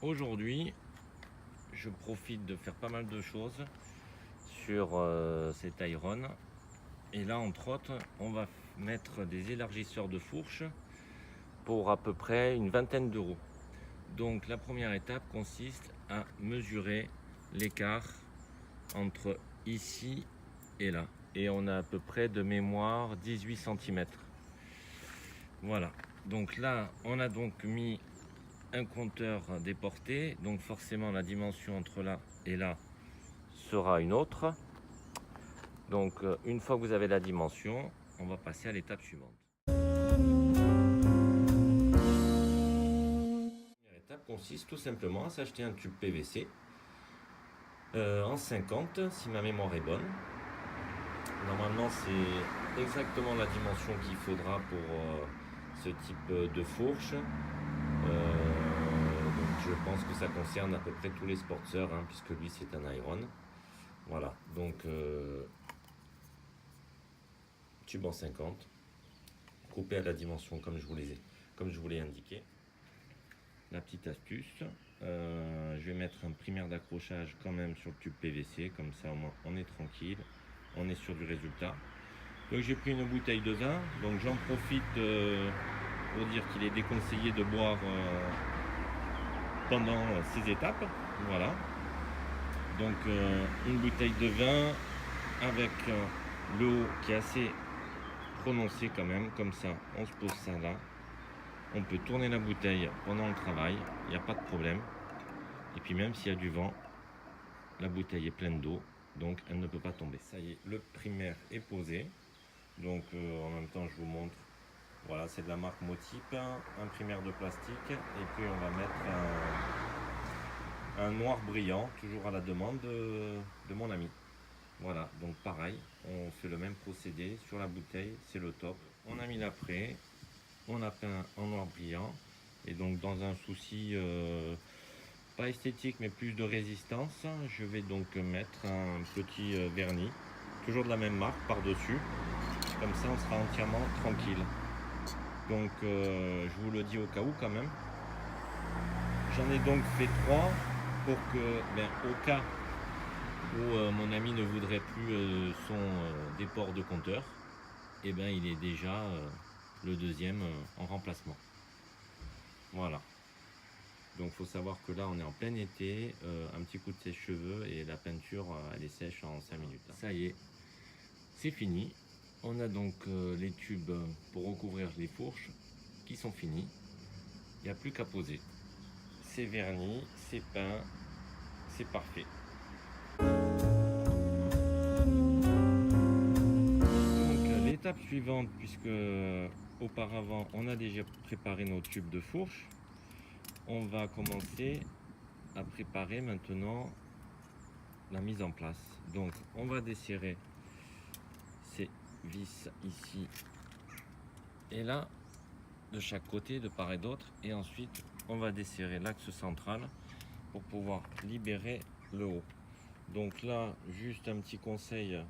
aujourd'hui, je profite de faire pas mal de choses sur cet iron. Et là, entre autres, on va mettre des élargisseurs de fourche pour à peu près une vingtaine d'euros. Donc la première étape consiste à mesurer l'écart entre ici et là. Et on a à peu près de mémoire 18 cm. Voilà. Donc là, on a donc mis un compteur des portées. Donc forcément, la dimension entre là et là sera une autre. Donc une fois que vous avez la dimension, on va passer à l'étape suivante. La première étape consiste tout simplement à s'acheter un tube PVC en 50 si ma mémoire est bonne. Normalement c'est exactement la dimension qu'il faudra pour ce type de fourche. Donc je pense que ça concerne à peu près tous les sportseurs, hein, puisque lui c'est un iron. Voilà, donc tube en 50, coupé à la dimension comme je vous l'ai indiqué. La petite astuce, je vais mettre un primaire d'accrochage quand même sur le tube PVC, comme ça au moins on est tranquille, on est sûr du résultat. Donc j'ai pris une bouteille de vin, donc j'en profite pour dire qu'il est déconseillé de boire pendant ces étapes. Voilà, donc une bouteille de vin avec l'eau qui est assez prononcée quand même, comme ça on se pose ça là. On peut tourner la bouteille pendant le travail, il n'y a pas de problème. Et puis même s'il y a du vent, la bouteille est pleine d'eau, donc elle ne peut pas tomber. Ça y est, le primaire est posé. Donc en même temps je vous montre, voilà, c'est de la marque Motip, un primaire de plastique. Et puis on va mettre un noir brillant, toujours à la demande de mon ami. Voilà, donc pareil, on fait le même procédé sur la bouteille, c'est le top. On a mis l'après. On a peint en noir brillant, et donc dans un souci pas esthétique mais plus de résistance, je vais donc mettre un petit vernis, toujours de la même marque, par dessus, comme ça on sera entièrement tranquille. Donc je vous le dis au cas où quand même, j'en ai donc fait 3 pour que au cas où mon ami ne voudrait plus son déport de compteur, et il est déjà le deuxième en remplacement. Voilà, donc faut savoir que là on est en plein été, un petit coup de sèche-cheveux et la peinture elle est sèche en 5 minutes. Ça y est, c'est fini. On a donc les tubes pour recouvrir les fourches qui sont finis. Il n'y a plus qu'à poser. C'est verni, c'est peint, c'est parfait. Donc l'étape suivante, puisque auparavant on a déjà préparé nos tubes de fourche, on va commencer à préparer maintenant la mise en place. Donc on va desserrer ces vis ici et là de chaque côté, de part et d'autre, et ensuite on va desserrer l'axe central pour pouvoir libérer le haut. Donc là, juste un petit conseil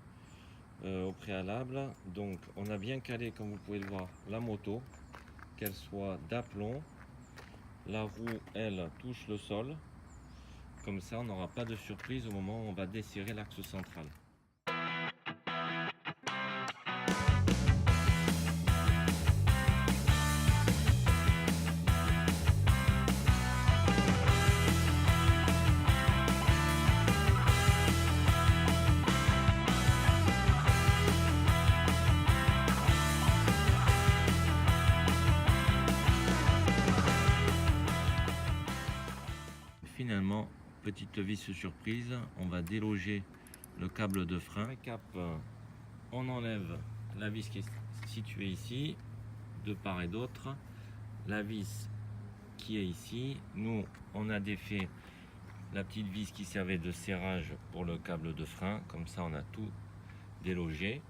au préalable, donc on a bien calé, comme vous pouvez le voir, la moto, qu'elle soit d'aplomb. La roue, elle, touche le sol. Comme ça, on n'aura pas de surprise au moment où on va desserrer l'axe central. Finalement, petite vis surprise, on va déloger le câble de frein. Cap, on enlève la vis qui est située ici, de part et d'autre. La vis qui est ici, nous on a défait la petite vis qui servait de serrage pour le câble de frein. Comme ça on a tout délogé.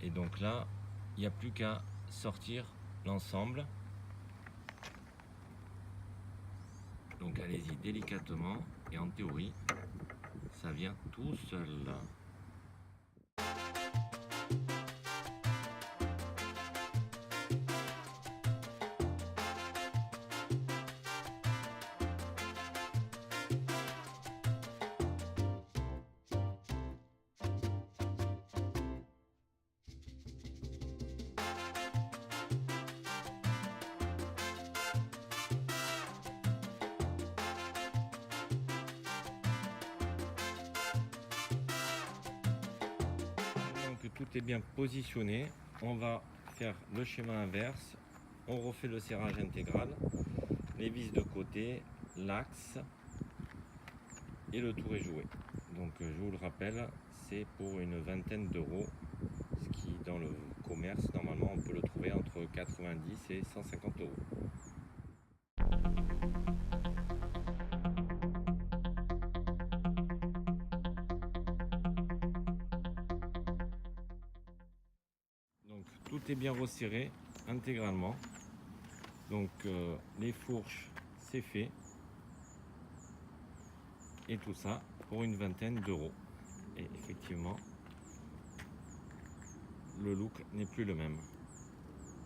Et donc là, il n'y a plus qu'à sortir l'ensemble. Donc allez-y délicatement, et en théorie, ça vient tout seul. tout est bien positionné, on va faire le schéma inverse. On refait le serrage intégral, les vis de côté, l'axe et le tour est joué. Donc je vous le rappelle, c'est pour une vingtaine d'euros, ce qui dans le commerce normalement on peut le trouver entre 90 et 150 euros. Donc tout est bien resserré intégralement. Donc les fourches c'est fait. Et tout ça pour une vingtaine d'euros. Et effectivement, le look n'est plus le même.